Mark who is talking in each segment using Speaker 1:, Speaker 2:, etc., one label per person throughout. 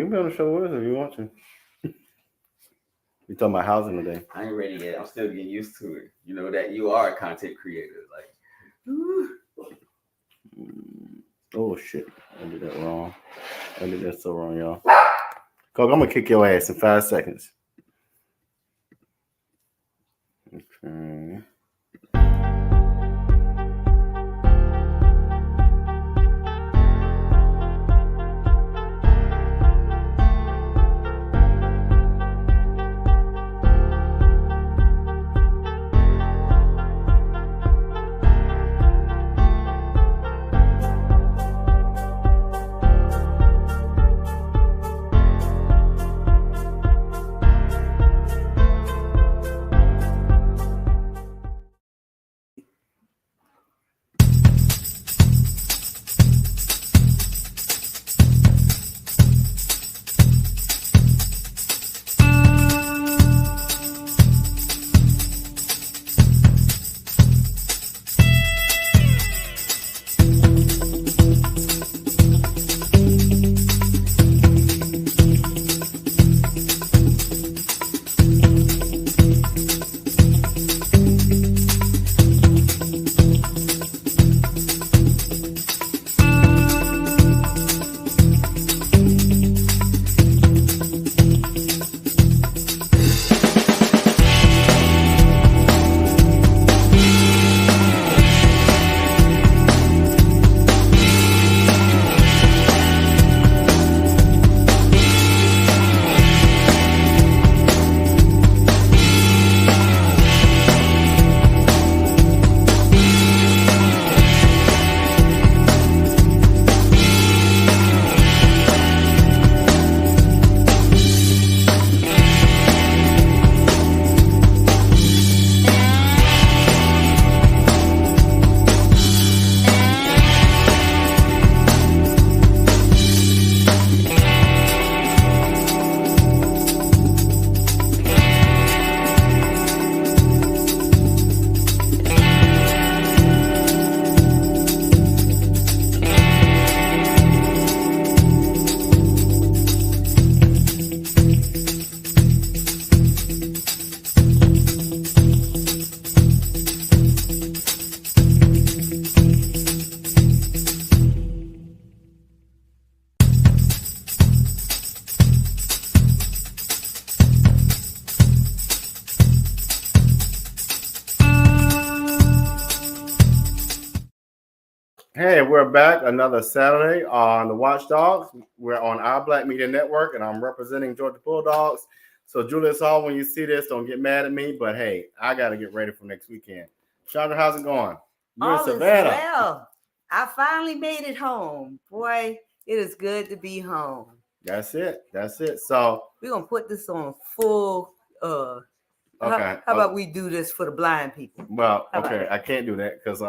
Speaker 1: can be on the show with us if you want to. We talking about housing today.
Speaker 2: I ain't ready yet. I'm still getting used to it. You know that you are a content creator. Like,
Speaker 1: Oh shit! I did that wrong. I did that so wrong, y'all. Coke, I'm gonna kick your ass in 5 seconds. Okay. Hey, we're back another Saturday on the Watch Dawgs. We're on our Black Media Network, and I'm representing Georgia Bulldogs. So, Julius Hall, when you see this, don't get mad at me. But hey, I got to get ready for next weekend. Chandra, how's it going?
Speaker 3: You're in Savannah. Well, I finally made it home. Boy, it is good to be home.
Speaker 1: That's it. That's it. So
Speaker 3: we're gonna put this on full. Okay. How about we do this for the blind people?
Speaker 1: Well, okay, I can't do that because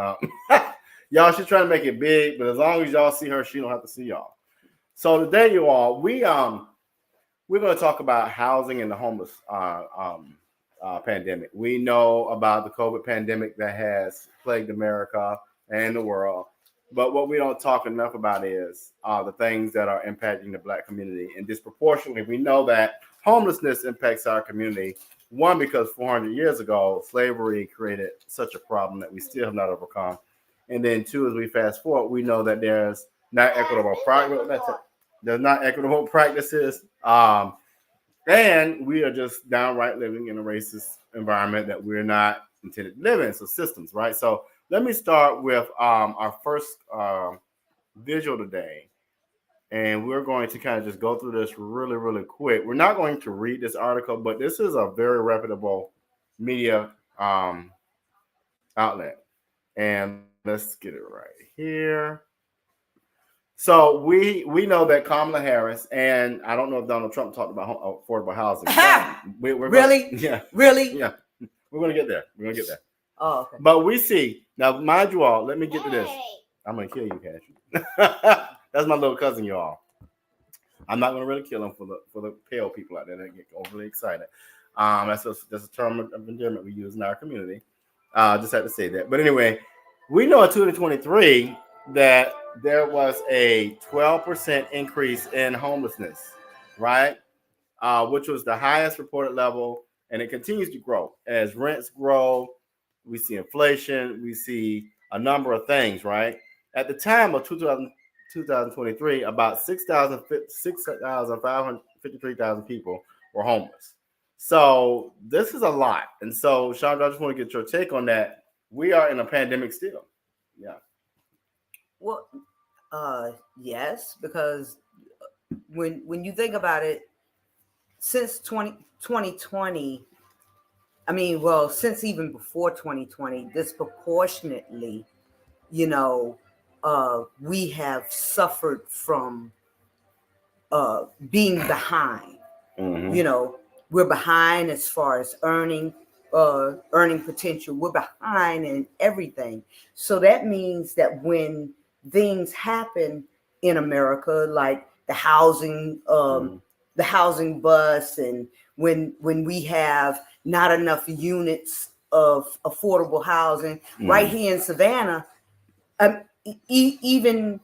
Speaker 1: y'all, she's trying to make it big, but as long as y'all see her, she don't have to see y'all. So today, you all, we're going to talk about housing and the homeless pandemic. We know about the COVID pandemic that has plagued America and the world, but what we don't talk enough about is the things that are impacting the Black community, and disproportionately, we know that homelessness impacts our community. One, because 400 years ago, slavery created such a problem that we still have not overcome. And then two, as we fast forward, we know that there's not equitable practices. And we are just downright living in a racist environment that we're not intended to live in. So systems, right? So let me start with our first visual today. And we're going to kind of just go through this really, really quick. We're not going to read this article, but this is a very reputable media outlet. And let's get it right here. So we know that Kamala Harris, and I don't know if Donald Trump talked about affordable housing.
Speaker 3: We're really? Really?
Speaker 1: Yeah. We're going to get there. We're going to get there.
Speaker 3: Oh, okay.
Speaker 1: But we see, now mind you all, let me get to this. I'm going to kill you, Cash. That's my little cousin, y'all. I'm not going to really kill him for the pale people out there that get overly excited. That's a term of endearment we use in our community. Just had to say that. But anyway, we know in 2023 that there was a 12% increase in homelessness. right? Which was the highest reported level, and it continues to grow as rents grow. We see inflation, we see a number of things, right? At the time of 2023, about 6,553,000 people were homeless. So this is a lot. And so, Chandra, I just want to get your take on that. We are in a pandemic still. Yeah.
Speaker 3: Well, yes, because when you think about it, since 2020, I mean, well, since even before 2020, disproportionately, you know, we have suffered from being behind.
Speaker 1: Mm-hmm.
Speaker 3: You know, we're behind as far as earning potential. We're behind in everything. So that means that when things happen in America, like the housing bust, and when we have not enough units of affordable housing right here in Savannah, even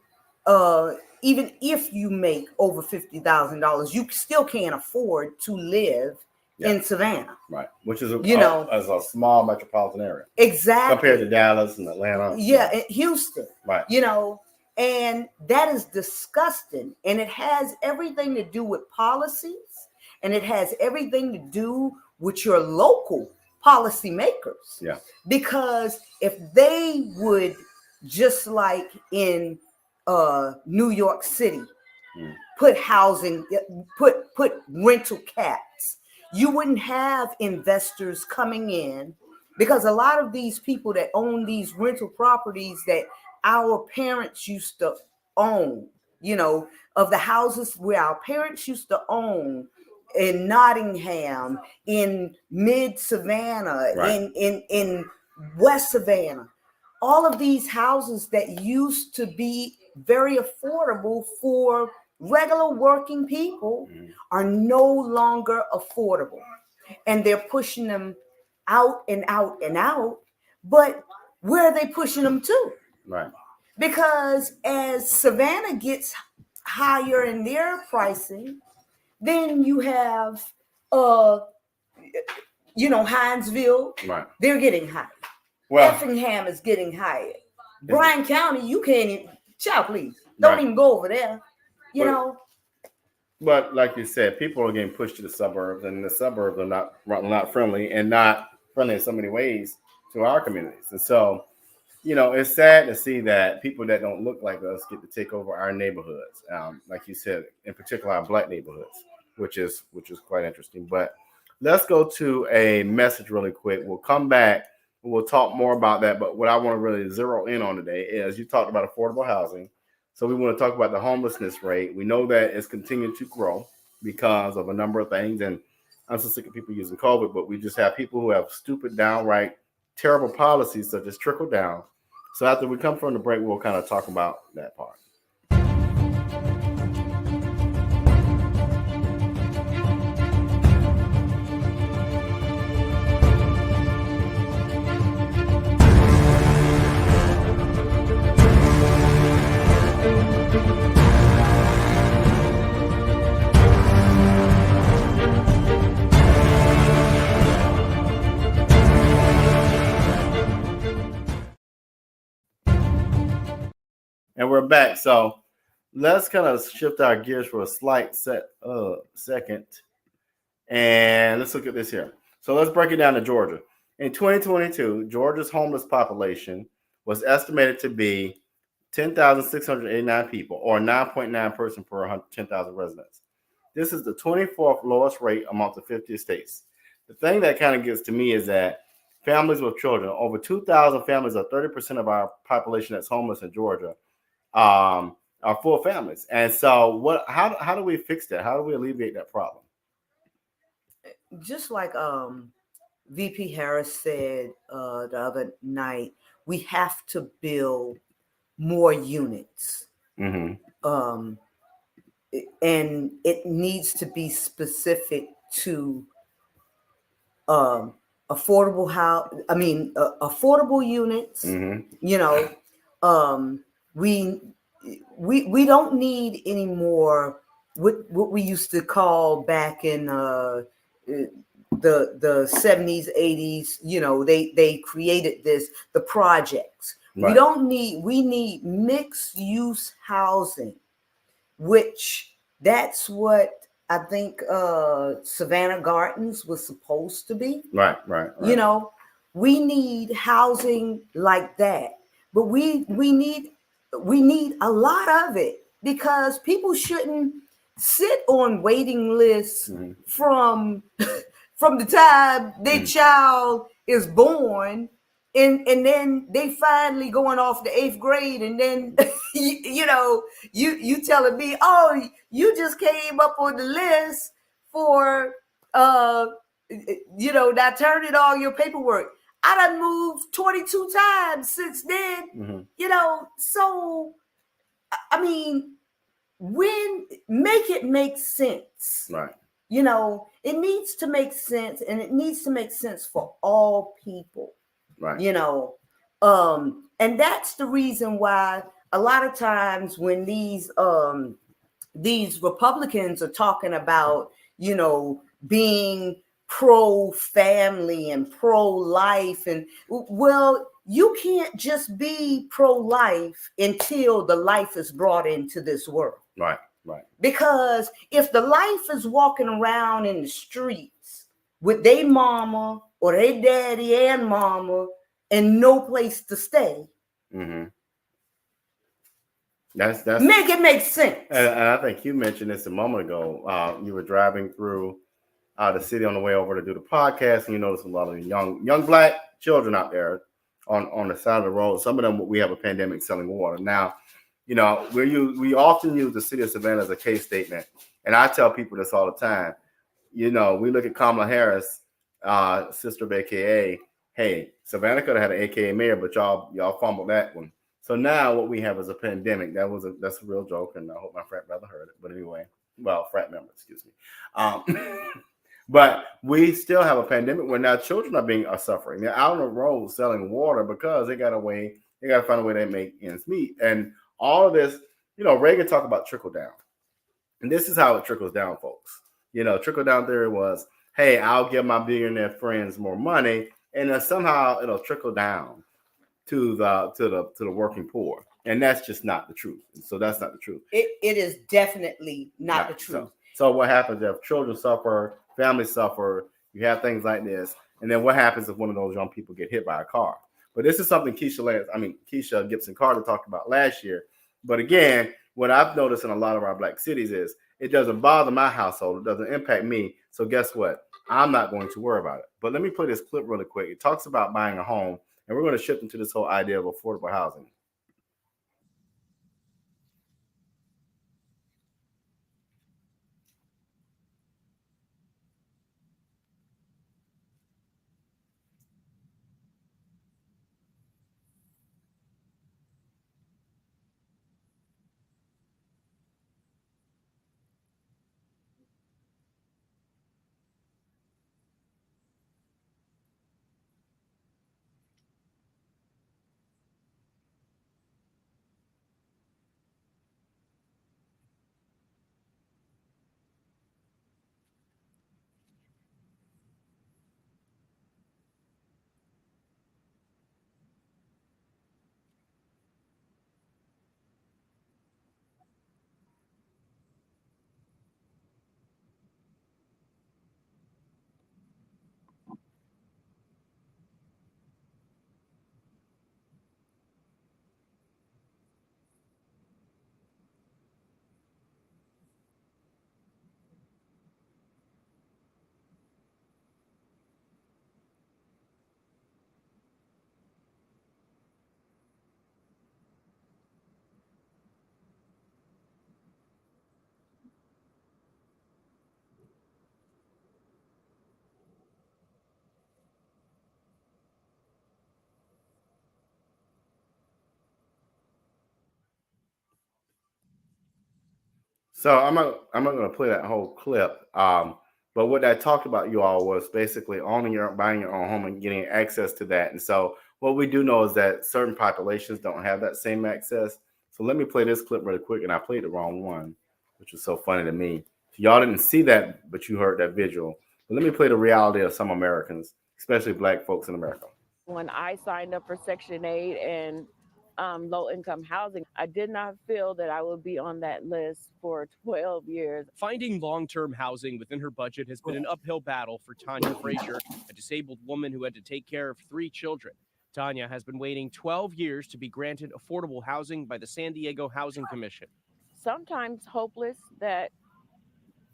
Speaker 3: if you make over $50,000, you still can't afford to live in Savannah.
Speaker 1: Right, which is as a small metropolitan area.
Speaker 3: Exactly.
Speaker 1: Compared to Dallas and Atlanta.
Speaker 3: Yeah, Houston.
Speaker 1: Right.
Speaker 3: You know, and that is disgusting. And it has everything to do with policies, and it has everything to do with your local policymakers.
Speaker 1: Yeah.
Speaker 3: Because if they would, just like in New York City, put rental caps, you wouldn't have investors coming in, because a lot of these people that own these rental properties that our parents used to own, you know, of the houses where our parents used to own in Nottingham, in mid Savannah,
Speaker 1: right.
Speaker 3: in West Savannah, all of these houses that used to be very affordable for regular working people are no longer affordable. And they're pushing them out and out and out. But where are they pushing them to?
Speaker 1: Right.
Speaker 3: Because as Savannah gets higher in their pricing, then you have Hinesville,
Speaker 1: right.
Speaker 3: They're getting high.
Speaker 1: Well,
Speaker 3: Effingham is getting higher. Bryan County, you can't even, child, please, don't even go over there. You know.
Speaker 1: But like you said, people are getting pushed to the suburbs, and the suburbs are not friendly, and not friendly in so many ways to our communities. And so, it's sad to see that people that don't look like us get to take over our neighborhoods. Like you said, in particular, our Black neighborhoods, which is quite interesting. But let's go to a message really quick. We'll come back. We'll talk more about that. But what I want to really zero in on today is, you talked about affordable housing. So we want to talk about the homelessness rate. We know that it's continuing to grow because of a number of things. And I'm so sick of people using COVID, but we just have people who have stupid, downright terrible policies such as trickle down. So after we come from the break, we'll kind of talk about that part. And we're back. So let's kind of shift our gears for a slight second. And let's look at this here. So let's break it down to Georgia. In 2022, Georgia's homeless population was estimated to be 10,689 people, or 9.9 person per 10,000 residents. This is the 24th lowest rate amongst the 50 states. The thing that kind of gets to me is that families with children, over 2,000 families, or 30% of our population that's homeless in Georgia, are full families. And so how do we fix that? How do we alleviate that problem?
Speaker 3: Just like VP Harris said the other night, we have to build more units.
Speaker 1: Mm-hmm.
Speaker 3: And it needs to be specific to affordable units.
Speaker 1: Mm-hmm.
Speaker 3: We don't need any more what we used to call back in the 70s, 80s, they created the projects.
Speaker 1: Right.
Speaker 3: We need mixed use housing, which that's what I think Savannah Gardens was supposed to be.
Speaker 1: Right.
Speaker 3: We need housing like that, but we need a lot of it, because people shouldn't sit on waiting lists from from the time their child is born, and then they finally going off the 8th grade, and then you telling me, oh, you just came up on the list for now turn in all your paperwork. I done moved 22 times since then. So I mean, when make it make sense.
Speaker 1: Right.
Speaker 3: It needs to make sense, and it needs to make sense for all people.
Speaker 1: Right.
Speaker 3: And that's the reason why a lot of times when these Republicans are talking about, being pro-family and pro-life, and well, you can't just be pro-life until the life is brought into this world.
Speaker 1: Right.
Speaker 3: Because if the life is walking around in the streets with their mama or their daddy and mama and no place to stay,
Speaker 1: that's
Speaker 3: make it make sense.
Speaker 1: And I think you mentioned this a moment ago. You were driving through the city on the way over to do the podcast, and you noticed a lot of young Black children out there on the side of the road. Some of them, we have a pandemic selling water. Now, we often use the city of Savannah as a case statement, and I tell people this all the time. We look at Kamala Harris, sister of AKA. Hey, Savannah could have had an AKA mayor, but y'all fumbled that one. So now what we have is a pandemic. That's a real joke, and I hope my frat brother heard it. But anyway, frat member, excuse me. But we still have a pandemic where now children are suffering. They're out on the road selling water because they got to find a way to make ends meet. And all of this, Reagan talked about trickle down. And this is how it trickles down, folks. Trickle down theory was, hey, I'll give my billionaire friends more money, and then somehow it'll trickle down to the working poor. And that's just not the truth. So that's not the truth.
Speaker 3: It is definitely not the truth.
Speaker 1: So what happens if children suffer, families suffer, you have things like this, and then what happens if one of those young people get hit by a car? But this is something Keisha Gibson Carter talked about last year. But again, what I've noticed in a lot of our Black cities is it doesn't bother my household. It doesn't impact me. So guess what? I'm not going to worry about it. But let me play this clip really quick. It talks about buying a home, and we're going to shift into this whole idea of affordable housing. So I'm not going to play that whole clip. But what I talked about, you all, was basically buying your own home and getting access to that. And so what we do know is that certain populations don't have that same access. So let me play this clip really quick, and I played the wrong one. which was so funny to me. Y'all didn't see that, but you heard that visual. But let me play the reality of some Americans, especially Black folks in America.
Speaker 4: When I signed up for Section 8 and low income housing, I did not feel that I would be on that list for 12 years.
Speaker 5: Finding long-term housing within her budget has been an uphill battle for Tanya Frazier, a disabled woman who had to take care of 3 children. Tanya has been waiting 12 years to be granted affordable housing by the San Diego Housing Commission.
Speaker 4: Sometimes hopeless that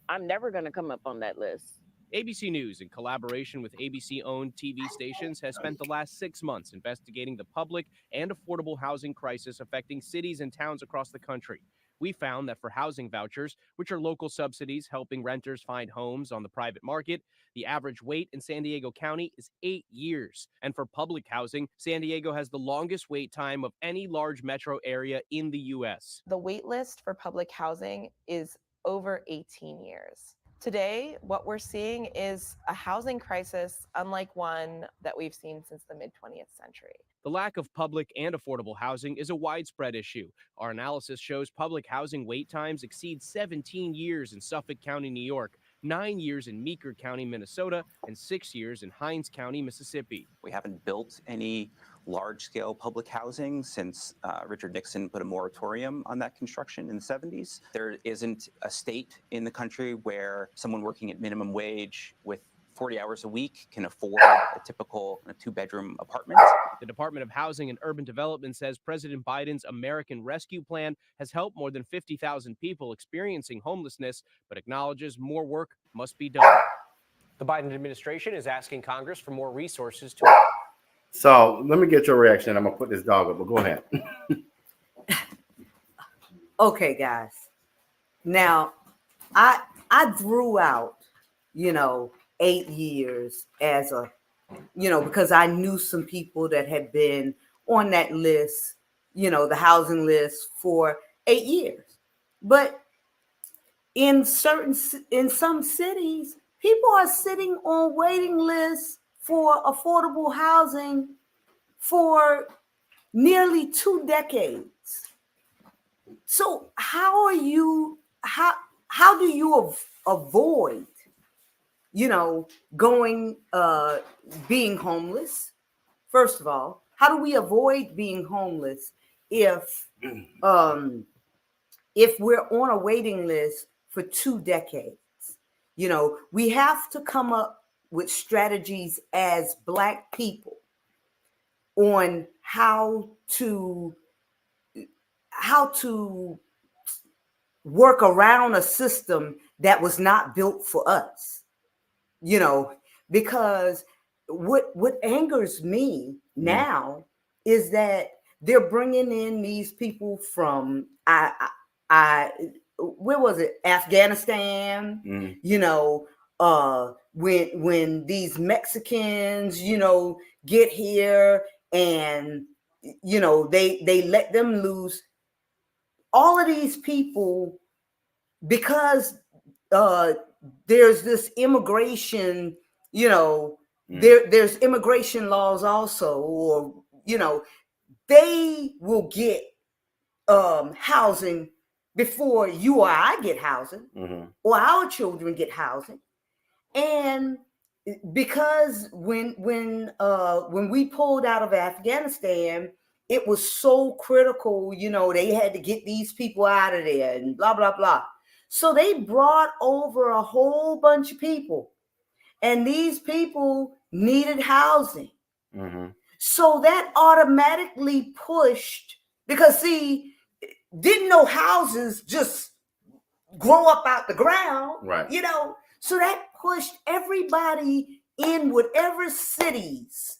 Speaker 4: I'm never going to come up on that list.
Speaker 5: ABC News, in collaboration with ABC-owned TV stations, has spent the last 6 months investigating the public and affordable housing crisis affecting cities and towns across the country. We found that for housing vouchers, which are local subsidies helping renters find homes on the private market, the average wait in San Diego County is 8 years. And for public housing, San Diego has the longest wait time of any large metro area in the U.S.
Speaker 6: The wait list for public housing is over 18 years. Today, what we're seeing is a housing crisis unlike one that we've seen since the mid-20th century.
Speaker 5: The lack of public and affordable housing is a widespread issue. Our analysis shows public housing wait times exceed 17 years in Suffolk County, New York, 9 years in Meeker County, Minnesota, and 6 years in Hinds County, Mississippi.
Speaker 7: We haven't built any large-scale public housing since Richard Nixon put a moratorium on that construction in the 70s. There isn't a state in the country where someone working at minimum wage with 40 hours a week can afford a typical 2-bedroom apartment.
Speaker 5: The Department of Housing and Urban Development says President Biden's American Rescue Plan has helped more than 50,000 people experiencing homelessness, but acknowledges more work must be done.
Speaker 8: The Biden administration is asking Congress for more resources to...
Speaker 1: So let me get your reaction. I'm going to put this dog up, but go ahead.
Speaker 3: Okay, guys. Now, I threw out, 8 years as a, because I knew some people that had been on that list, the housing list for 8 years. But in some cities, people are sitting on waiting lists for affordable housing for nearly 2 decades. So how do you avoid, being homeless? First of all, how do we avoid being homeless if we're on a waiting list for 2 decades? We have to come up with strategies as Black people on how to work around a system that was not built for us, because what angers me now is that they're bringing in these people from where was it? Afghanistan, when these Mexicans, get here and, they let them loose. All of these people, because there's this immigration, there's immigration laws also, or, they will get housing before you or I get housing, or our children get housing. And because when we pulled out of Afghanistan, it was so critical, they had to get these people out of there and blah, blah, blah. So they brought over a whole bunch of people, and these people needed housing. So that automatically pushed, because see, didn't no houses just grow up out the ground,
Speaker 1: right?
Speaker 3: So that pushed everybody in whatever cities,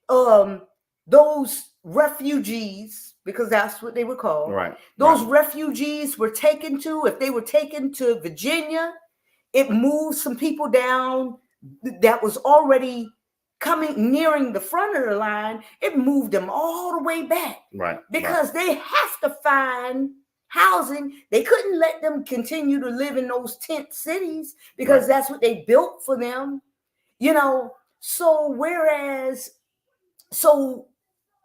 Speaker 3: those refugees, because that's what they were called.
Speaker 1: Right.
Speaker 3: Those refugees were taken to. If they were taken to Virginia, it moved some people down that was already nearing the front of the line. It moved them all the way back.
Speaker 1: Right.
Speaker 3: Because they have to find housing. They couldn't let them continue to live in those tent cities because that's what they built for them. So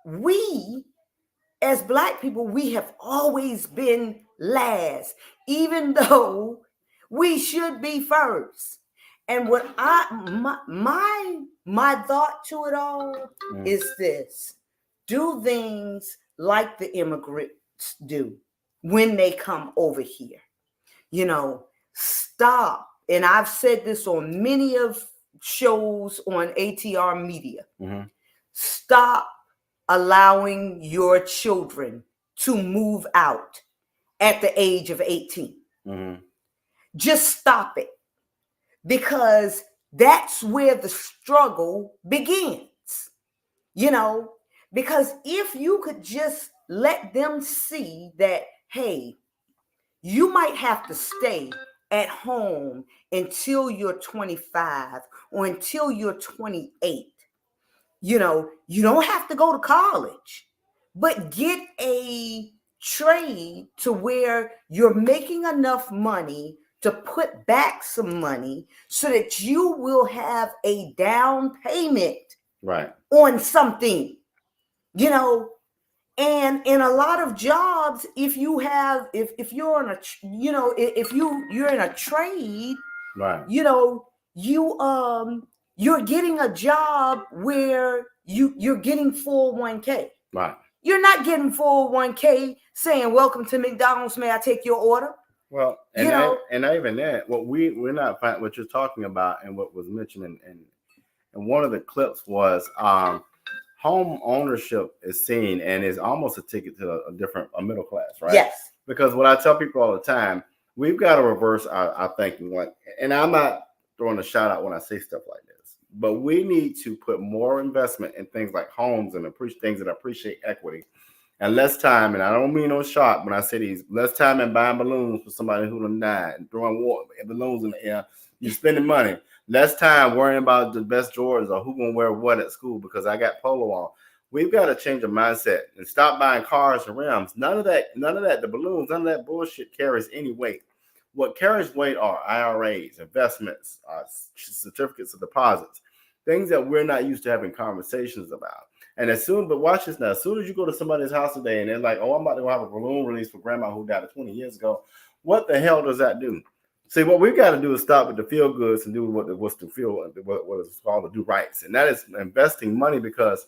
Speaker 3: we as Black people, we have always been last, even though we should be first. And what my thought to it all is this: do things like the immigrants do when they come over here. You know, stop. And I've said this on many of shows on ATR Media. Stop allowing your children to move out at the age of 18. Just stop it, because that's where the struggle begins. You know, because if you could just let them see that, hey, you might have to stay at home until you're 25 or until you're 28. You know, you don't have to go to college, but get a trade to where you're making enough money to put back some money so that you will have a down payment on something, you know. And in a lot of jobs, if you're in a, you know, if you're in a trade, you know, you're getting a job where you're getting 401k. You're not getting 401k saying, "Welcome to McDonald's, may I take your order?"
Speaker 1: Well, and not even that. We're not finding what you're talking about, and what was mentioned in one of the clips was home ownership is seen and is almost a ticket to a middle class, right?
Speaker 3: Yes.
Speaker 1: Because what I tell people all the time, we've got to reverse our thinking. Like, and I'm not throwing a shout out when I say stuff like this, but we need to put more investment in things like homes and things that appreciate equity, and less time. And I don't mean no shot when I say these. Less time in buying balloons for somebody who done died and throwing balloons in the air. You're spending money. Less time worrying about the best Jordans or who gonna wear what at school because I got polo on. We've got to change the mindset and stop buying cars and rims. None of that, the balloons, none of that bullshit carries any weight. What carries weight are IRAs, investments, certificates of deposits, things that we're not used to having conversations about. And but watch this now, as soon as you go to somebody's house today and they're like, "Oh, I'm about to go have a balloon release for grandma who died 20 years ago," what the hell does that do? See, what we've got to do is stop with the feel goods and do what is called the do rights. And that is investing money, because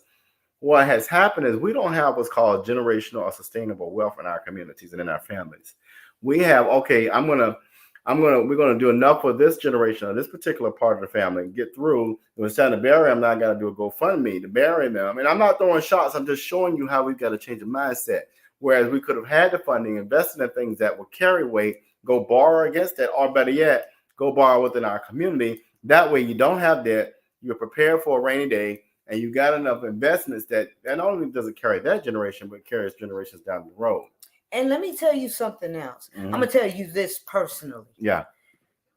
Speaker 1: what has happened is we don't have what's called generational or sustainable wealth in our communities and in our families. We have, okay, we're gonna do enough for this generation or this particular part of the family and get through. When it's time to bury them, now I gotta do a GoFundMe to bury them. And I'm not throwing shots, I'm just showing you how we've got to change the mindset. Whereas we could have had the funding, invested in things that will carry weight, go borrow against that, or better yet, go borrow within our community. That way you don't have debt, you're prepared for a rainy day, and you got enough investments that not only does it carry that generation, but carries generations down the road.
Speaker 3: And let me tell you something else. I'm going to tell you this personally.
Speaker 1: Yeah.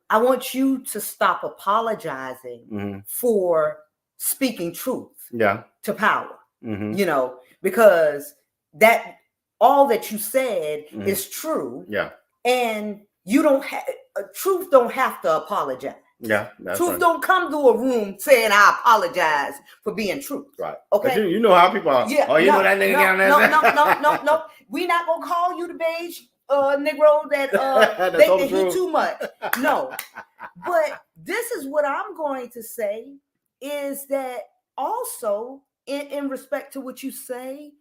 Speaker 3: I want you to stop apologizing for speaking truth to power, you know, because that all that you said is true.
Speaker 1: Yeah.
Speaker 3: And you don't have truth don't have to apologize.
Speaker 1: Yeah.
Speaker 3: Truth don't come to a room saying I apologize for being true.
Speaker 1: Right.
Speaker 3: Okay.
Speaker 1: You know how people are.
Speaker 3: Yeah.
Speaker 1: Oh, you know that nigga down there.
Speaker 3: No. We not gonna call you the beige Negro that they hear too much. No. But this is what I'm going to say is that also in respect to what you say,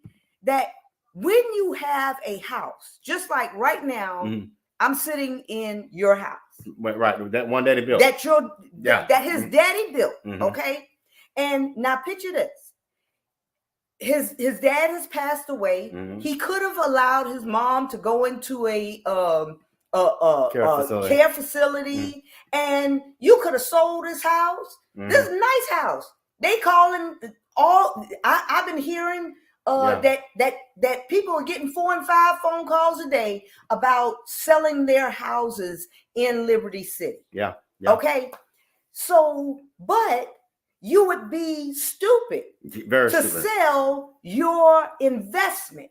Speaker 3: that when you have a house, just like right now, I'm sitting in your house.
Speaker 1: Right, that one daddy built.
Speaker 3: That his daddy built. Okay. And now picture this. His dad has passed away. He could have allowed his mom to go into a care facility, and you could have sold his house. This is a nice house. They calling all. I've been hearing that people are getting 4 and 5 phone calls a day about selling their houses in Liberty City.
Speaker 1: Yeah.
Speaker 3: Okay. So, but you would be stupid to sell your investment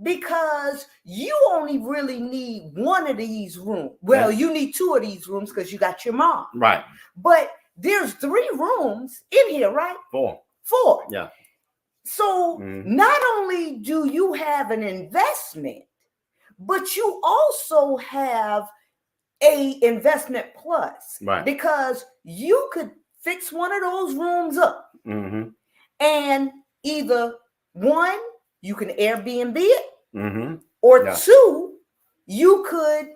Speaker 3: because you only really need one of these rooms. Well, you need 2 of these rooms because you got your mom.
Speaker 1: Right.
Speaker 3: But there's 3 rooms in here, right?
Speaker 1: 4. Yeah.
Speaker 3: So not only do you have an investment, But you also have a investment plus,
Speaker 1: Right.
Speaker 3: because you could fix one of those rooms up,
Speaker 1: Mm-hmm.
Speaker 3: and either one, you can Airbnb it,
Speaker 1: Mm-hmm.
Speaker 3: or
Speaker 1: Yeah.
Speaker 3: two, you could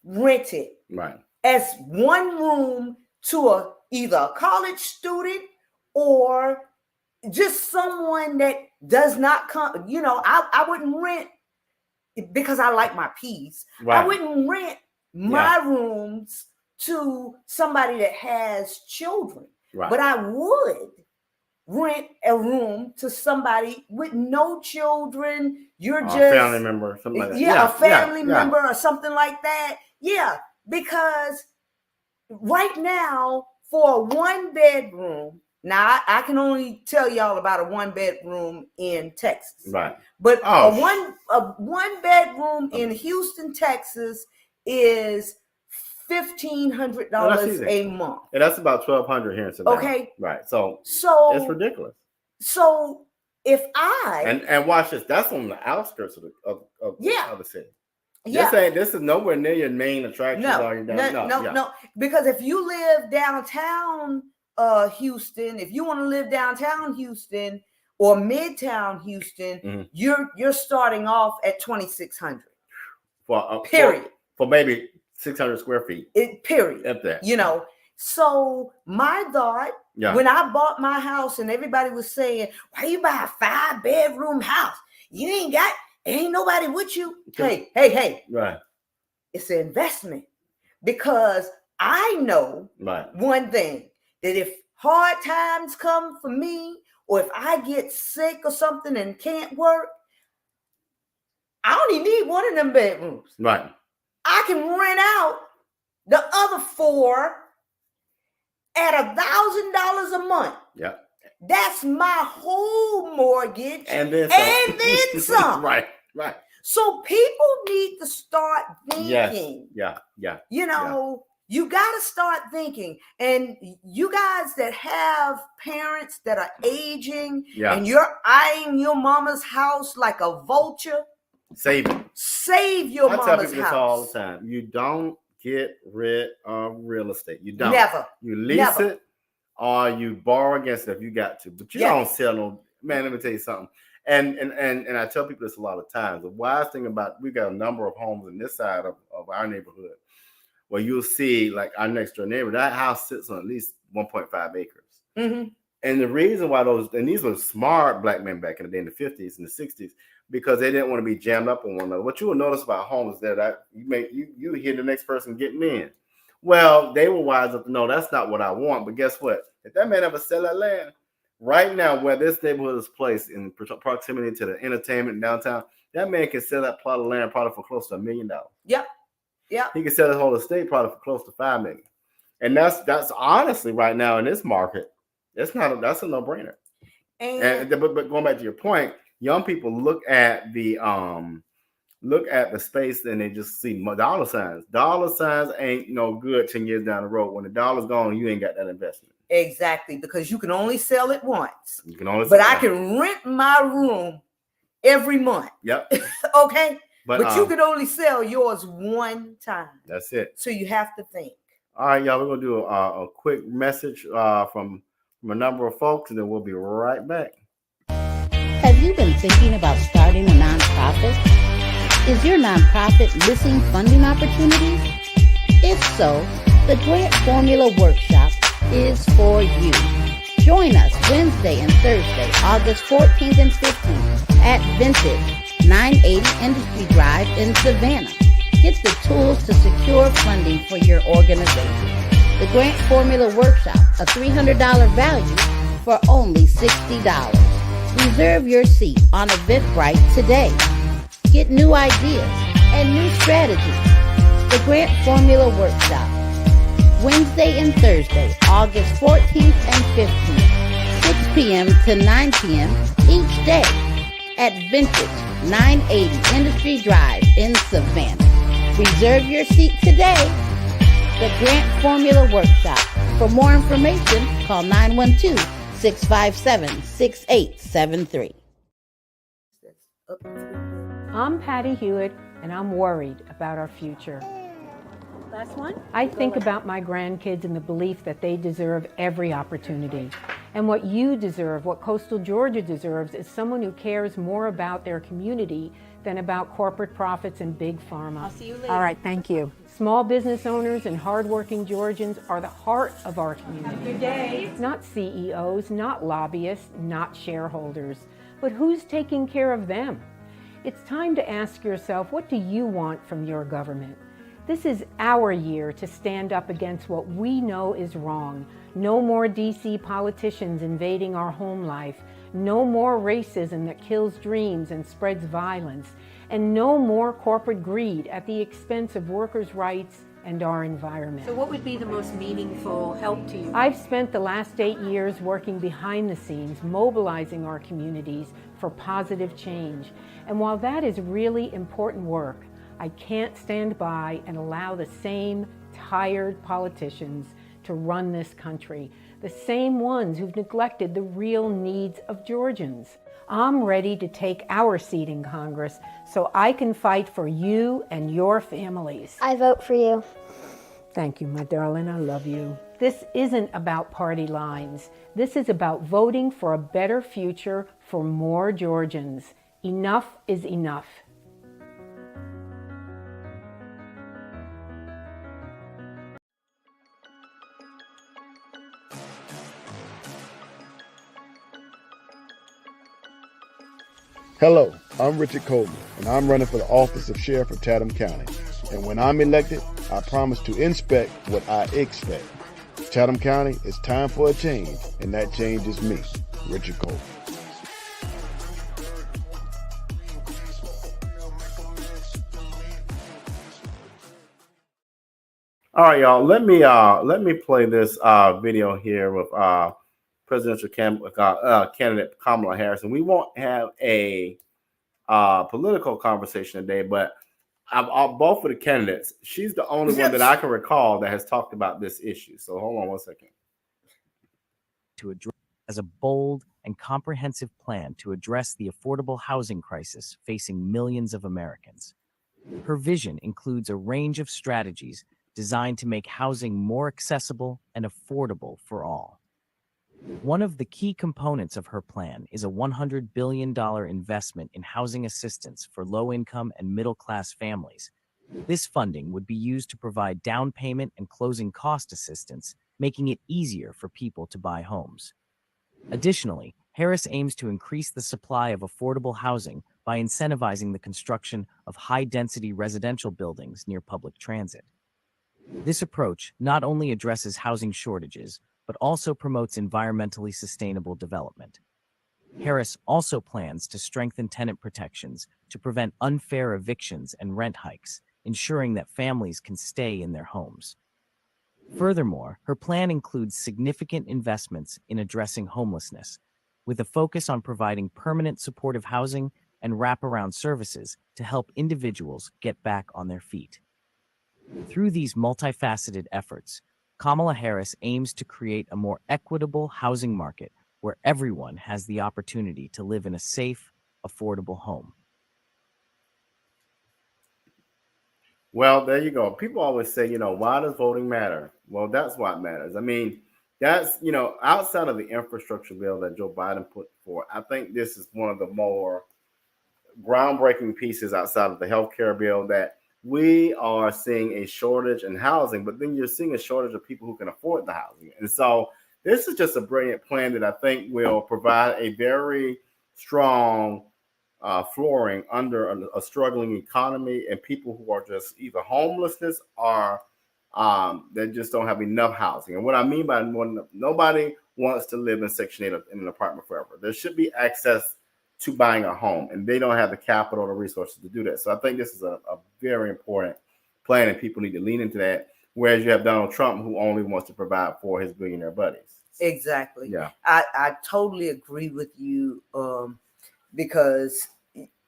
Speaker 3: rent it
Speaker 1: Right.
Speaker 3: as one room to either a college student or just someone that does not come. I wouldn't rent, because I like my peace.
Speaker 1: Right.
Speaker 3: I wouldn't rent my rooms to somebody that has children,
Speaker 1: Right.
Speaker 3: but I would rent a room to somebody with no children. You're just
Speaker 1: a family member, something like that.
Speaker 3: a family member or something like that. Yeah, because right now for a 1-bedroom, now I can only tell y'all about a 1-bedroom in Texas.
Speaker 1: Right.
Speaker 3: But a one bedroom in Houston, Texas is $1,500 a month.
Speaker 1: And that's about $1,200 here in Savannah.
Speaker 3: Okay.
Speaker 1: Right. So it's ridiculous.
Speaker 3: So if I
Speaker 1: and watch this, that's on the outskirts of the city.
Speaker 3: Yeah.
Speaker 1: This is nowhere near your main attraction.
Speaker 3: No. Because if you live downtown Houston, if you want to live downtown Houston or midtown Houston, you're starting off at $2,600. Period.
Speaker 1: For maybe 600 square feet.
Speaker 3: Period.
Speaker 1: Up there.
Speaker 3: So my thought, when I bought my house and everybody was saying, why you buy a 5-bedroom house? You ain't nobody with you. Hey.
Speaker 1: Right.
Speaker 3: It's an investment, because I know one thing, that if hard times come for me, or if I get sick or something and can't work, I only need one of them bedrooms.
Speaker 1: Right.
Speaker 3: I can rent out the other 4 at $1,000 a month.
Speaker 1: Yeah.
Speaker 3: That's my whole mortgage.
Speaker 1: And then
Speaker 3: some.
Speaker 1: Right.
Speaker 3: So people need to start thinking.
Speaker 1: Yeah.
Speaker 3: You got to start thinking. And you guys that have parents that are aging and you're eyeing your mama's house like a vulture, save your mama's house. I tell people this all the time. You don't get rid of real estate. You don't.
Speaker 1: Never. You lease it or you borrow against it if you got to. But you don't sell no. Man, let me tell you something. And I tell people this a lot of times. The wise thing about, we got a number of homes in this side of our neighborhood where you'll see, like our next door neighbor, that house sits on at least 1.5 acres.
Speaker 3: Mm-hmm.
Speaker 1: And the reason why these were smart black men back in the day, in the 50s and the 60s, because they didn't want to be jammed up on one another. What you will notice about homes is that you hear the next person getting in. Well, they were wise enough to know that's not what I want. But guess what? If that man ever sell that land, right now where this neighborhood is placed in proximity to the entertainment in downtown, that man can sell that plot of land probably for close to $1 million.
Speaker 3: Yep.
Speaker 1: He can sell his whole estate probably for close to $5 million. And that's honestly right now in this market, that's a no-brainer. But going back to your point, young people look at the space and they just see dollar signs. Dollar signs ain't no good 10 years down the road. When the dollar's gone, you ain't got that investment.
Speaker 3: Exactly, because you can only sell it once.
Speaker 1: You can only
Speaker 3: but I can rent my room every month.
Speaker 1: Yep.
Speaker 3: Okay. But you can only sell yours one time.
Speaker 1: That's it.
Speaker 3: So you have to think.
Speaker 1: All right, y'all. We're gonna do a quick message from a number of folks, and then we'll be right back.
Speaker 9: Have you been thinking about starting a nonprofit? Is your nonprofit missing funding opportunities? If so, the Grant Formula Workshop is for you. Join us Wednesday and Thursday, August 14th and 15th at Vintage 980 Industry Drive in Savannah. Get the tools to secure funding for your organization. The Grant Formula Workshop, a $300 value for only $60. Reserve your seat on Eventbrite today. Get new ideas and new strategies. The Grant Formula Workshop, Wednesday and Thursday, August 14th and 15th, 6 p.m. to 9 p.m. each day at Vintage 980 Industry Drive in Savannah. Reserve your seat today. The Grant Formula Workshop. For more information, call 912-657-6873.
Speaker 10: I'm Patty Hewitt, and I'm worried about our future.
Speaker 11: Last one.
Speaker 10: I think about my grandkids and the belief that they deserve every opportunity. And what you deserve, what coastal Georgia deserves, is someone who cares more about their community than about corporate profits and big pharma.
Speaker 11: I'll see you later.
Speaker 10: All right, thank you. Small business owners and hardworking Georgians are the heart of our community.
Speaker 11: Have a good day.
Speaker 10: Not CEOs, not lobbyists, not shareholders, but who's taking care of them? It's time to ask yourself, what do you want from your government? This is our year to stand up against what we know is wrong. No more DC politicians invading our home life. No more racism that kills dreams and spreads violence. And no more corporate greed at the expense of workers' rights and our environment.
Speaker 11: So what would be the most meaningful help to you?
Speaker 10: I've spent the last 8 years working behind the scenes, mobilizing our communities for positive change. And while that is really important work, I can't stand by and allow the same tired politicians to run this country, the same ones who've neglected the real needs of Georgians. I'm ready to take our seat in Congress so I can fight for you and your families.
Speaker 12: I vote for you.
Speaker 10: Thank you, my darling. I love you. This isn't about party lines. This is about voting for a better future for more Georgians. Enough is enough.
Speaker 13: Hello, I'm Richard Coleman, and I'm running for the office of Sheriff of Chatham County. And when I'm elected, I promise to inspect what I expect. Chatham County, it's time for a change, and that change is me, Richard Coleman.
Speaker 1: All right, y'all. Let me play this video here with presidential candidate Kamala Harris, and we won't have a political conversation today, but both of the candidates, she's the only one that I can recall that has talked about this issue. So hold on one second.
Speaker 14: To address as a bold and comprehensive plan to address the affordable housing crisis facing millions of Americans. Her vision includes a range of strategies designed to make housing more accessible and affordable for all. One of the key components of her plan is a $100 billion investment in housing assistance for low-income and middle-class families. This funding would be used to provide down payment and closing cost assistance, making it easier for people to buy homes. Additionally, Harris aims to increase the supply of affordable housing by incentivizing the construction of high-density residential buildings near public transit. This approach not only addresses housing shortages, but also promotes environmentally sustainable development. Harris also plans to strengthen tenant protections to prevent unfair evictions and rent hikes, ensuring that families can stay in their homes. Furthermore, her plan includes significant investments in addressing homelessness, with a focus on providing permanent supportive housing and wraparound services to help individuals get back on their feet. Through these multifaceted efforts, Kamala Harris aims to create a more equitable housing market where everyone has the opportunity to live in a safe, affordable home.
Speaker 1: Well, there you go. People always say, why does voting matter? Well, that's what matters. I mean, that's, outside of the infrastructure bill that Joe Biden put forth, I think this is one of the more groundbreaking pieces outside of the healthcare bill that we are seeing a shortage in housing, but then you're seeing a shortage of people who can afford the housing. And so this is just a brilliant plan that I think will provide a very strong flooring under a struggling economy and people who are just either homelessness or they just don't have enough housing. And what I mean by nobody wants to live in Section 8 in an apartment forever. There should be access to buying a home, and they don't have the capital or resources to do that. So I think this is a very important plan, and people need to lean into that. Whereas you have Donald Trump, who only wants to provide for his billionaire buddies.
Speaker 3: Exactly.
Speaker 1: Yeah.
Speaker 3: I totally agree with you because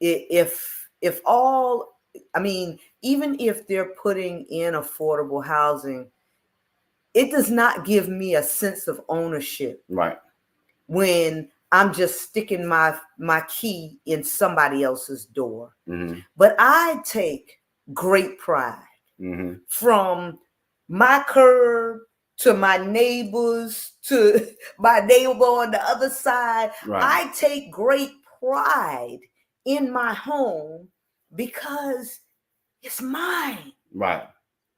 Speaker 3: if all, I mean, even if they're putting in affordable housing, it does not give me a sense of ownership.
Speaker 1: Right.
Speaker 3: When I'm just sticking my key in somebody else's door.
Speaker 1: Mm-hmm.
Speaker 3: But I take great pride
Speaker 1: Mm-hmm.
Speaker 3: from my curb to my neighbors, to my neighbor on the other side.
Speaker 1: Right.
Speaker 3: I take great pride in my home because it's mine.
Speaker 1: Right.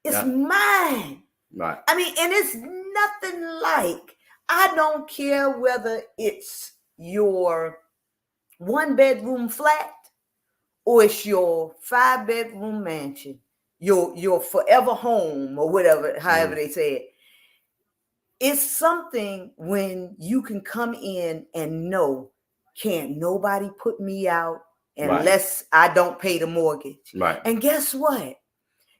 Speaker 3: It's mine.
Speaker 1: Right.
Speaker 3: I mean, and it's nothing like, I don't care whether it's your 1-bedroom flat or it's your 5-bedroom mansion, your forever home or whatever, however they say it. It's something when you can come in and know, can't nobody put me out unless I don't pay the mortgage.
Speaker 1: Right.
Speaker 3: And guess what?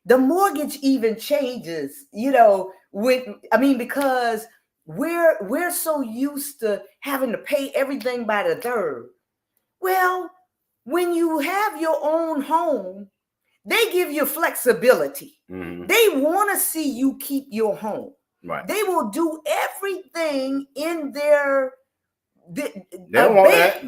Speaker 3: The mortgage even changes, because we're so used to having to pay everything by the third. Well, when you have your own home, they give you flexibility.
Speaker 1: Mm-hmm.
Speaker 3: They want to see you keep your home.
Speaker 1: Right.
Speaker 3: They will do everything in their
Speaker 1: They don't want that.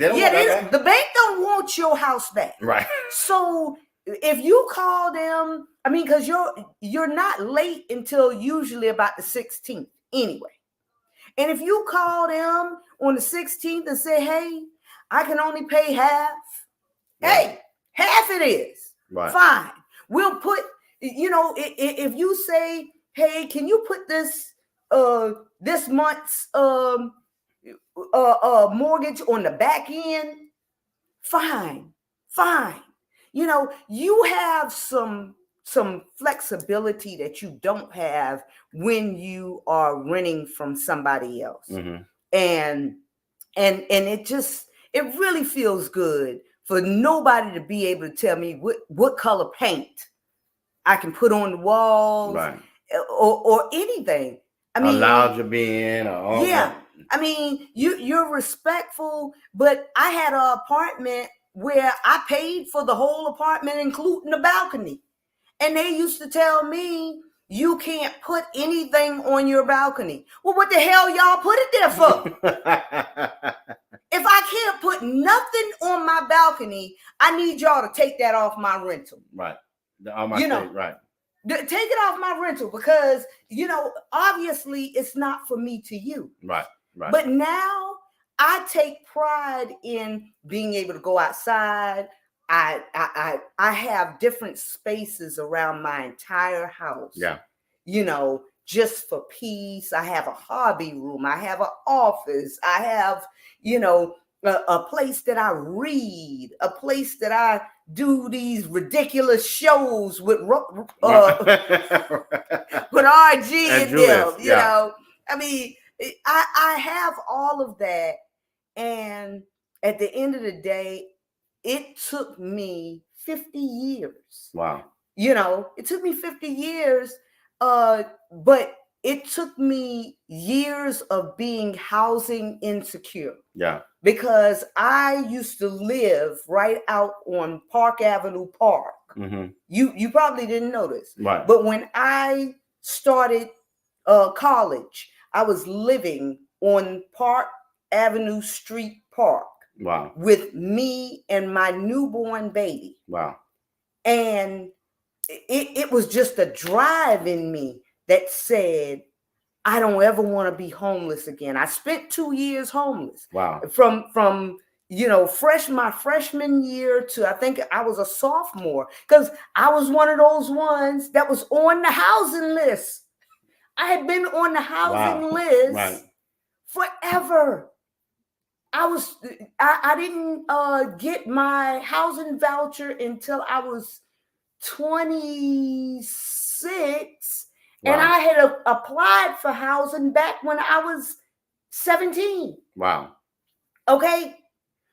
Speaker 3: The bank don't want your house back.
Speaker 1: Right.
Speaker 3: So if you call them, because you're not late until usually about the 16th anyway. And if you call them on the 16th and say, hey, I can only pay half.
Speaker 1: Right.
Speaker 3: Hey, half it is.
Speaker 1: Right.
Speaker 3: Fine. We'll put, if you say, hey, can you put this month's mortgage on the back end? Fine. You have some flexibility that you don't have when you are renting from somebody else.
Speaker 1: Mm-hmm.
Speaker 3: And it really feels good for nobody to be able to tell me what color paint I can put on the walls,
Speaker 1: right,
Speaker 3: or anything.
Speaker 1: allowed you be in, or
Speaker 3: you're respectful, but I had an apartment where I paid for the whole apartment, including the balcony. And they used to tell me, you can't put anything on your balcony. Well, what the hell y'all put it there for? If I can't put nothing on my balcony, I need y'all to take that off my rental.
Speaker 1: Right.
Speaker 3: Right. Take it off my rental because, obviously it's not for me to you.
Speaker 1: Right.
Speaker 3: But now I take pride in being able to go outside. I have different spaces around my entire house.
Speaker 1: Yeah.
Speaker 3: Just for peace. I have a hobby room. I have an office. I have, a place that I read, a place that I do these ridiculous shows with RG and them, I have all of that. And at the end of the day, it took me 50 years.
Speaker 1: Wow.
Speaker 3: It took me 50 years, but it took me years of being housing insecure.
Speaker 1: Yeah.
Speaker 3: Because I used to live right out on Park Avenue Park.
Speaker 1: Mm-hmm.
Speaker 3: You probably didn't know this.
Speaker 1: Right.
Speaker 3: But when I started college, I was living on Park Avenue Street Park.
Speaker 1: Wow.
Speaker 3: With me and my newborn baby.
Speaker 1: Wow.
Speaker 3: And it was just a drive in me that said, I don't ever want to be homeless again. I spent 2 years homeless.
Speaker 1: Wow.
Speaker 3: From my freshman year to I think I was a sophomore, because I was one of those ones that was on the housing list. I had been on the housing list forever. I didn't get my housing voucher until I was 26. Wow. And I had applied for housing back when I was 17.
Speaker 1: Wow.
Speaker 3: Okay.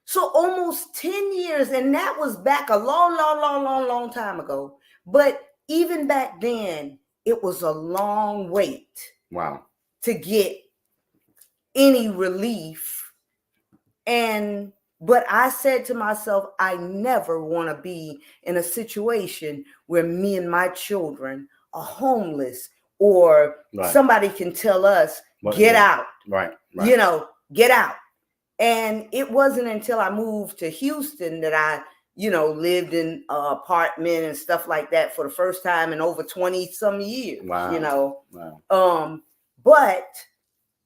Speaker 3: So almost 10 years. And that was back a long time ago. But even back then, it was a long wait.
Speaker 1: Wow.
Speaker 3: To get any relief. But I said to myself, I never want to be in a situation where me and my children are homeless, or somebody can tell us, get out.
Speaker 1: Right.
Speaker 3: Get out. And it wasn't until I moved to Houston that I, lived in an apartment and stuff like that for the first time in over 20 some years,
Speaker 1: Wow.
Speaker 3: But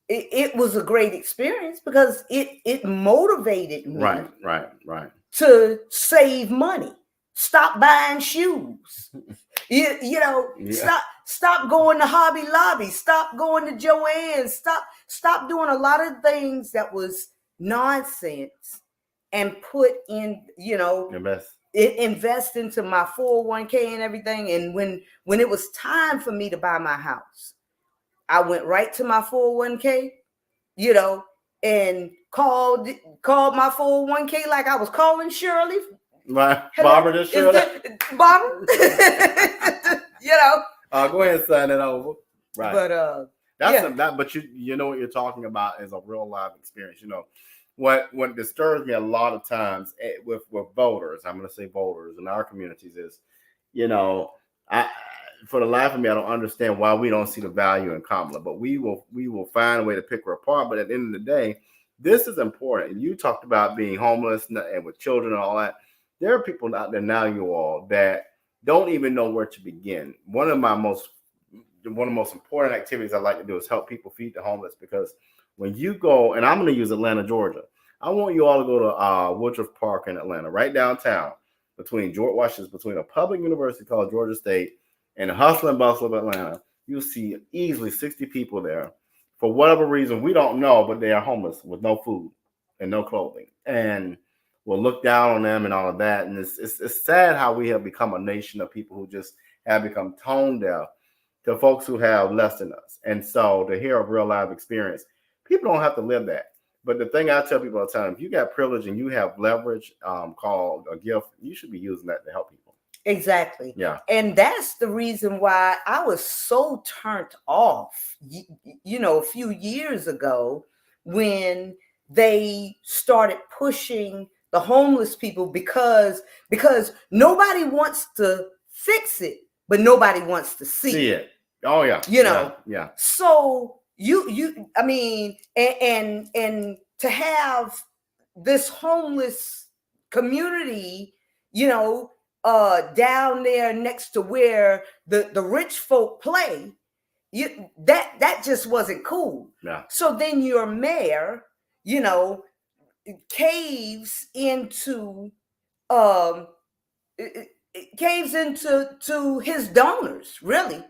Speaker 3: it was a great experience because it motivated me
Speaker 1: Right.
Speaker 3: to save money, stop buying shoes, stop going to Hobby Lobby, stop going to Joann's, stop doing a lot of things that was nonsense and put in, invest into my 401k and everything. And when it was time for me to buy my house, I went right to my 401k, and called my 401k like I was calling Shirley.
Speaker 1: Barbara, just Shirley.
Speaker 3: Barbara.
Speaker 1: Go ahead and sign it over. Right.
Speaker 3: But
Speaker 1: but you know what you're talking about is a real life experience. What disturbs me a lot of times with voters, I'm going to say voters in our communities is, for the life of me, I don't understand why we don't see the value in Kamala, but we will find a way to pick her apart. But at the end of the day, this is important. And you talked about being homeless and with children and all that. There are people out there now, you all, that don't even know where to begin. One of the most important activities I like to do is help people feed the homeless, because when you go, and I'm going to use Atlanta, Georgia, I want you all to go to Woodruff Park in Atlanta, right downtown, between a public university called Georgia State and the hustle and bustle of Atlanta. You'll see easily 60 people there. For whatever reason, we don't know, but they are homeless with no food and no clothing. And we'll look down on them and all of that. And it's sad how we have become a nation of people who just have become tone deaf to folks who have less than us. And so to hear a real life experience, people don't have to live that. But the thing I tell people all the time, if you got privilege and you have leverage called a gift, you should be using that to help people.
Speaker 3: Exactly.
Speaker 1: Yeah.
Speaker 3: And that's the reason why I was so turned off, a few years ago when they started pushing the homeless people because nobody wants to fix it, but nobody wants to see it.
Speaker 1: Oh yeah. Yeah.
Speaker 3: So I mean, and to have this homeless community, down there next to where the rich folk play, that just wasn't cool.
Speaker 1: Yeah.
Speaker 3: So then your mayor, caves into his donors, really.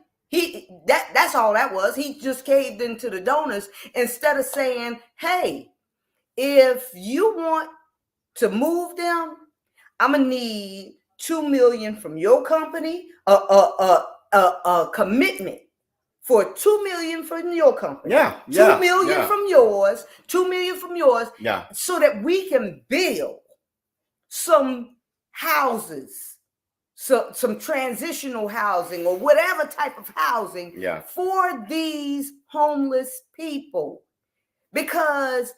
Speaker 3: That's all that was. He just caved into the donors instead of saying, hey, if you want to move them, I'm gonna need $2 million from your company, a commitment for $2 million from your company.
Speaker 1: Yeah.
Speaker 3: $2 million from yours, $2 million from yours.
Speaker 1: Yeah.
Speaker 3: So that we can build some houses, so some transitional housing or whatever type of housing for these homeless people. Because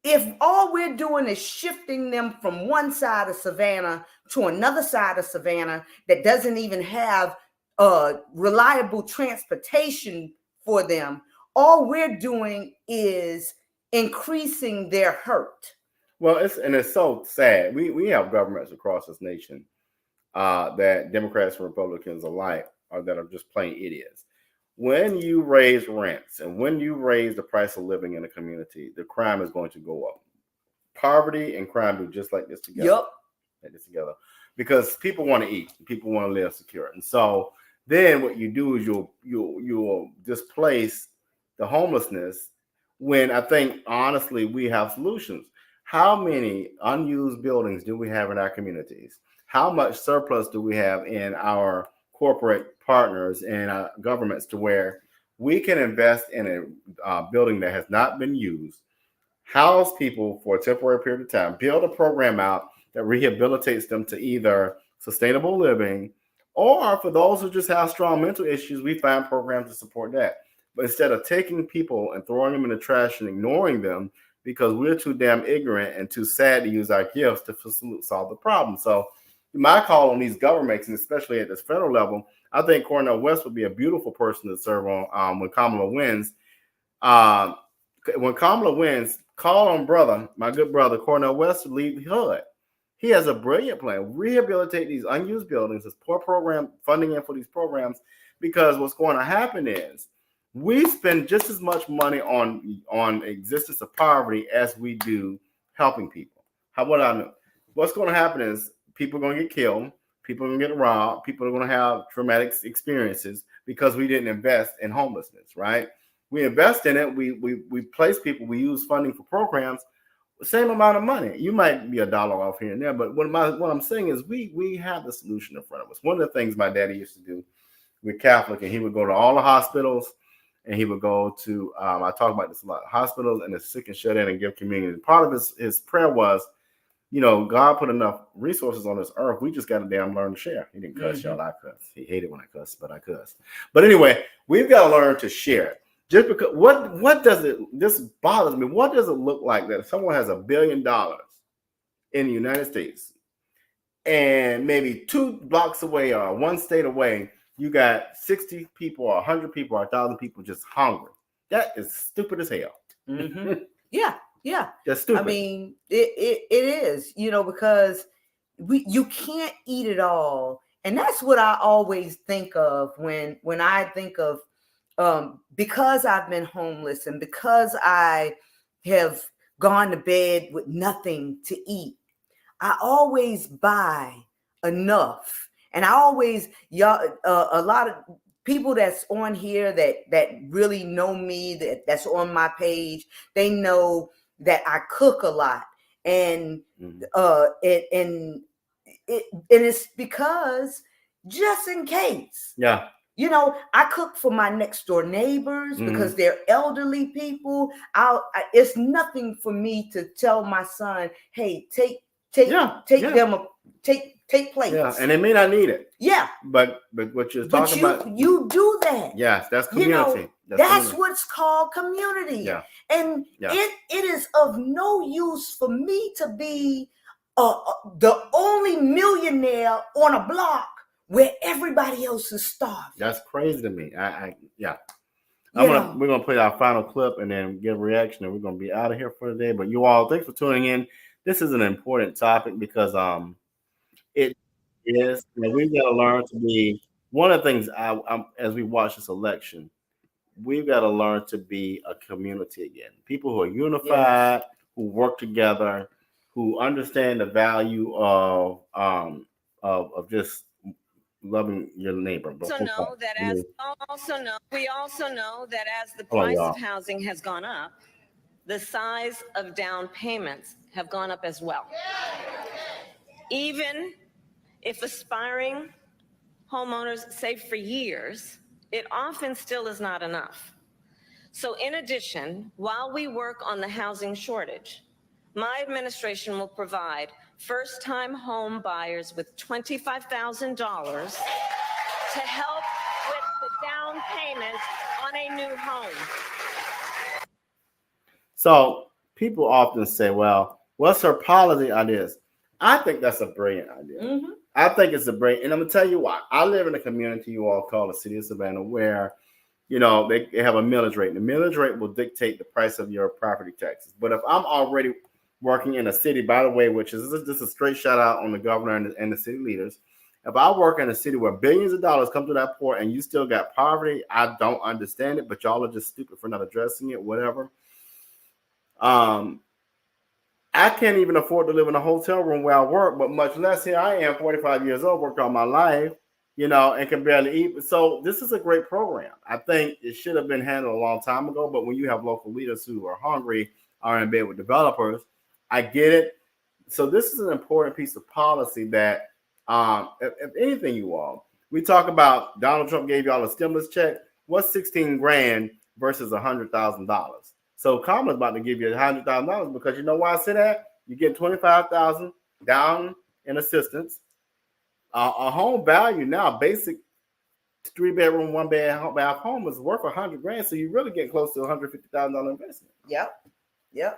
Speaker 3: if all we're doing is shifting them from one side of Savannah to another side of Savannah that doesn't even have reliable transportation for them, all we're doing is increasing their hurt.
Speaker 1: Well, it's so sad. We have governments across this nation that Democrats and Republicans alike that are just plain idiots. When you raise rents and when you raise the price of living in a community, the crime is going to go up. Poverty and crime do just like this together.
Speaker 3: Yep.
Speaker 1: Like this together. Because people want to eat, people want to live secure. And so then what you do is you'll displace the homelessness when I think honestly we have solutions. How many unused buildings do we have in our communities? How much surplus do we have in our corporate partners and governments to where we can invest in a building that has not been used, house people for a temporary period of time, build a program out that rehabilitates them to either sustainable living, or for those who just have strong mental issues, we find programs to support that. But instead of taking people and throwing them in the trash and ignoring them because we're too damn ignorant and too sad to use our gifts to solve the problem. So my call on these governments, and especially at this federal level, I think Cornel West would be a beautiful person to serve on when Kamala wins. Because when Kamala wins, call on my good brother Cornel West to lead the HUD. He has a brilliant plan. Rehabilitate these unused buildings, this poor program funding in for these programs, because what's going to happen is we spend just as much money on existence of poverty as we do helping people. What I know? What's going to happen is people are going to get killed, people are going to get robbed, people are going to have traumatic experiences because we didn't invest in homelessness, right? We invest in it, we place people, we use funding for programs, same amount of money. You might be $1 off here and there, but what I'm saying is we have the solution in front of us. One of the things my daddy used to do, we're Catholic, and he would go to all the hospitals, and he would go to, I talk about this a lot, hospitals and the sick and shut in and give communion. And part of his prayer was, God put enough resources on this earth. We just got to damn learn to share. He didn't cuss, y'all. I cuss. He hated when I cuss, but I cuss. But anyway, we've got to learn to share. Just because, what does it, this bothers me, what does it look like that if someone has $1 billion in the United States and maybe 2 blocks away or 1 state away, you got 60 people or 100 people or 1,000 people just hungry? That is stupid as hell.
Speaker 3: Mm-hmm. Yeah.
Speaker 1: That's stupid.
Speaker 3: I mean, it is, because you can't eat it all. And that's what I always think of when I think of, because I've been homeless and because I have gone to bed with nothing to eat, I always buy enough. And I always, a lot of people that's on here that really know me, that's on my page, they know that I cook a lot. And it's because just in case.
Speaker 1: Yeah.
Speaker 3: I cook for my next door neighbors because they're elderly people. It's nothing for me to tell my son, hey, take plates.
Speaker 1: Yeah, and they may not need it.
Speaker 3: Yeah.
Speaker 1: But what you're talking about.
Speaker 3: You do that.
Speaker 1: Yes, that's community.
Speaker 3: That's what's called community.
Speaker 1: Yeah.
Speaker 3: And it is of no use for me to be the only millionaire on a block where everybody else is starving.
Speaker 1: That's crazy to me. We're gonna play our final clip and then give a reaction, and we're gonna be out of here for the day. But you all, thanks for tuning in. This is an important topic because it is. We've got to learn to be one of the things. As we watch this election, we've got to learn to be a community again. People who are unified, who work together, who understand the value of just loving your neighbor.
Speaker 12: We also know that as the price of housing has gone up, the size of down payments have gone up as well. Even if aspiring homeowners save for years, it often still is not enough. So in addition, while we work on the housing shortage, my administration will provide first-time home buyers with $25,000 to help with the down payment on a new home.
Speaker 1: So people often say, well, what's her policy on this? I think that's a brilliant idea.
Speaker 3: Mm-hmm.
Speaker 1: I think it's a brilliant, and I'm going to tell you why. I live in a community you all call the city of Savannah where, they have a millage rate. The millage rate will dictate the price of your property taxes. But if I'm already working in a city, by the way, which is just a straight shout out on the governor and the city leaders. If I work in a city where billions of dollars come to that port and you still got poverty, I don't understand it, but y'all are just stupid for not addressing it, whatever. I can't even afford to live in a hotel room where I work, but much less here I am, 45 years old, worked all my life, and can barely eat. So this is a great program. I think it should have been handled a long time ago, but when you have local leaders who are hungry, are in bed with developers, I get it. So this is an important piece of policy that, if anything, you all, we talk about Donald Trump gave y'all a stimulus check. What's 16 grand versus $100,000? So Kamala's about to give you $100,000 because you know why I say that? You get $25,000 down in assistance. A home value now, basic 3-bedroom, 1-bath home is worth $100 grand. So you really get close to $150,000 investment.
Speaker 3: Yep.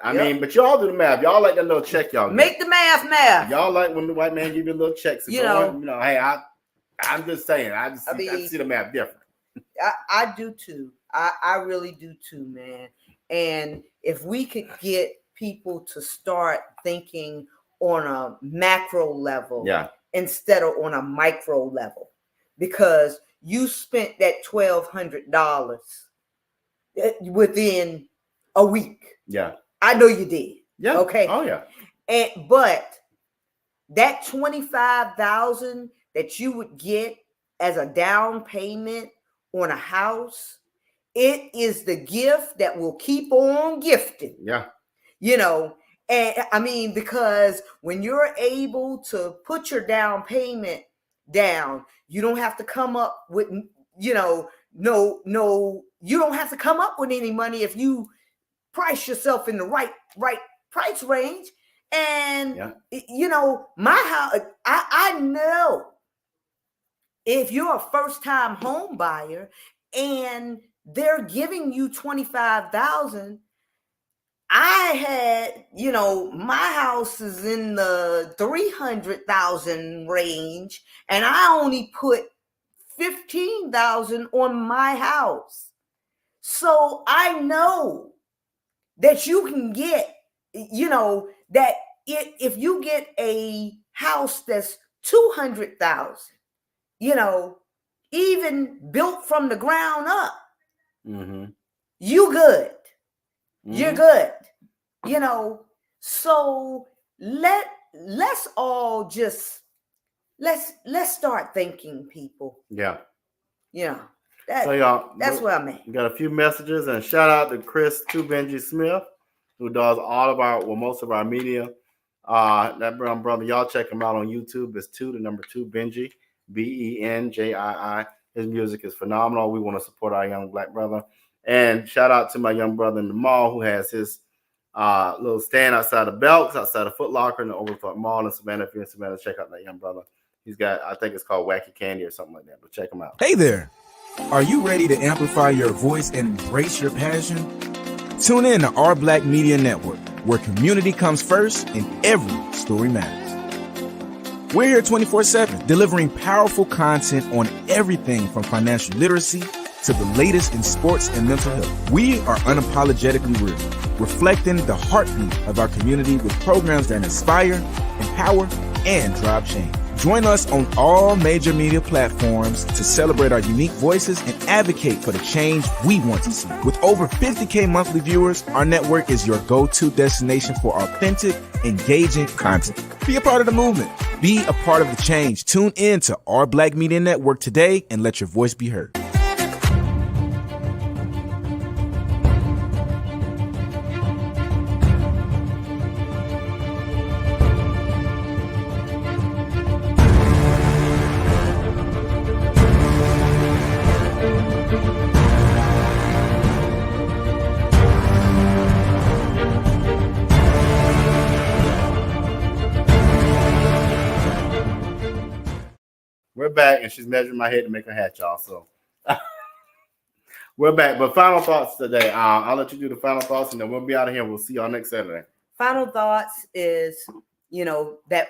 Speaker 1: I mean, but y'all do the math. Y'all like that little check y'all get.
Speaker 3: Make the math.
Speaker 1: Y'all like when the white man give you a little check. So hey, I'm just saying. I see the math different.
Speaker 3: I do too. I really do too, man. And if we could get people to start thinking on a macro level instead of on a micro level, because you spent that $1,200 within a week.
Speaker 1: Yeah.
Speaker 3: I know you did.
Speaker 1: Yeah.
Speaker 3: Okay.
Speaker 1: Oh yeah.
Speaker 3: But that $25,000 that you would get as a down payment on a house, it is the gift that will keep on gifting.
Speaker 1: Yeah.
Speaker 3: You know, and I mean, because when you're able to put your down payment down, you don't have to come up with, you know, you don't have to come up with any money if you price yourself in the right price range. And you know, my house, I know if you're a first-time home buyer and they're giving you $25,000, I had, you know, my house is in the 300,000 range, and I only put 15,000 on my house. So I know that you can get, you know, that if you get a house that's 200,000, you know, even built from the ground up, you good. You're good. You know, so let's all just let's start thinking, people.
Speaker 1: Yeah.
Speaker 3: Yeah. That,
Speaker 1: So y'all,
Speaker 3: that's where I'm at.
Speaker 1: We got a few messages, and shout out to Chris Benji Smith, who does all of our, well, most of our media. That brother, y'all check him out on YouTube. It's 2 Benji, Benjii. His music is phenomenal. We want to support our young black brother. And shout out to my young brother in the mall who has his little stand outside of Belks, outside of Foot Locker in the Overthought Mall in Savannah. If you're in Savannah, check out that young brother. He's got, I think it's called Wacky Candy or something like that, but check him out.
Speaker 15: Hey there. Are you ready to amplify your voice and embrace your passion? Tune in to Our Black Media Network, where community comes first and every story matters. We're here 24/7, delivering powerful content on everything from financial literacy to the latest in sports and mental health. We are unapologetically real, reflecting the heartbeat of our community with programs that inspire, empower, and drive change. Join us on all major media platforms to celebrate our unique voices and advocate for the change we want to see. With over 50K monthly viewers, our network is your go-to destination for authentic, engaging content. Be a part of the movement. Be a part of the change. Tune in to Our Black Media Network today and let your voice be heard.
Speaker 1: We're back, and she's measuring my head to make a hat, y'all. So we're back. But final thoughts today. I'll let you do the final thoughts, and then we'll be out of here. We'll see y'all next Saturday.
Speaker 3: Final thoughts is, you know, that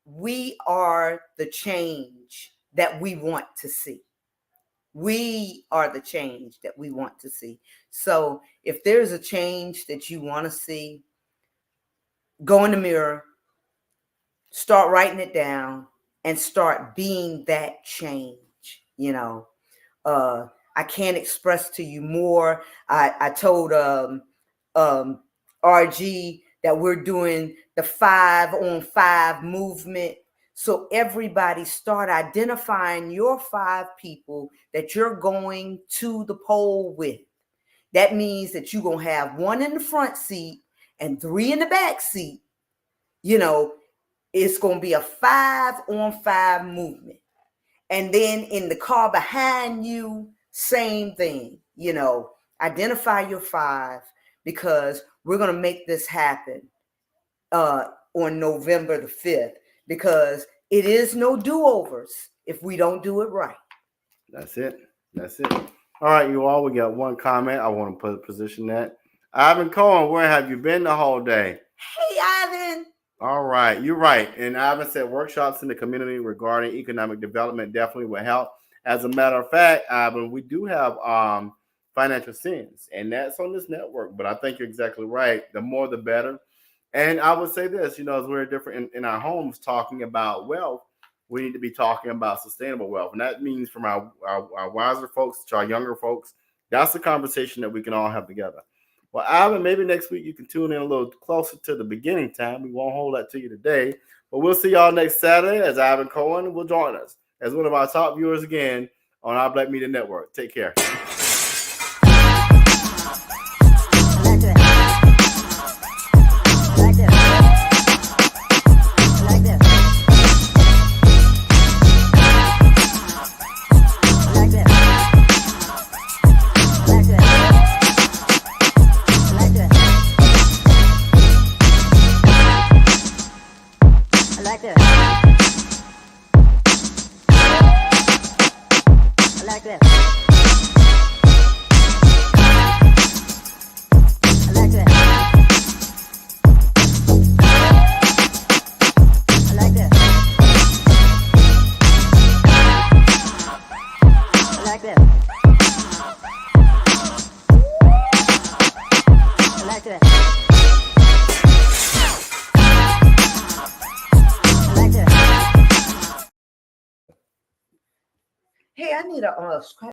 Speaker 3: we are the change that we want to see. We are the change that we want to see. So if there's a change that you want to see, go in the mirror, start writing it down, and start being that change. You know, I can't express to you more. I told RG that we're doing the 5-on-5 movement. So everybody start identifying your 5 people that you're going to the poll with. That means that you're going to have 1 in the front seat and 3 in the back seat. You know, it's going to be a 5-on-5 movement. And then in the car behind you, same thing. You know, identify your 5, because we're going to make this happen on November the 5th, because it is no do-overs if we don't do it right.
Speaker 1: That's it. That's it. All right, you all, we got one comment. I want to position that. Ivan Cohen, where have you been the whole day?
Speaker 3: Hey, Ivan.
Speaker 1: All right, you're right. And Ivan said workshops in the community regarding economic development definitely will help. As a matter of fact, Ivan, we do have financial sense. And that's on this network. But I think you're exactly right. The more, the better. And I would say this, you know, as we're different in our homes talking about wealth, we need to be talking about sustainable wealth. And that means from our wiser folks to our younger folks, that's the conversation that we can all have together. Well, Ivan, maybe next week you can tune in a little closer to the beginning time. We won't hold that to you today. But we'll see y'all next Saturday as Ivan Cohen will join us as one of our top viewers again on our Black Media Network. Take care.
Speaker 3: Hey, I need a scratch.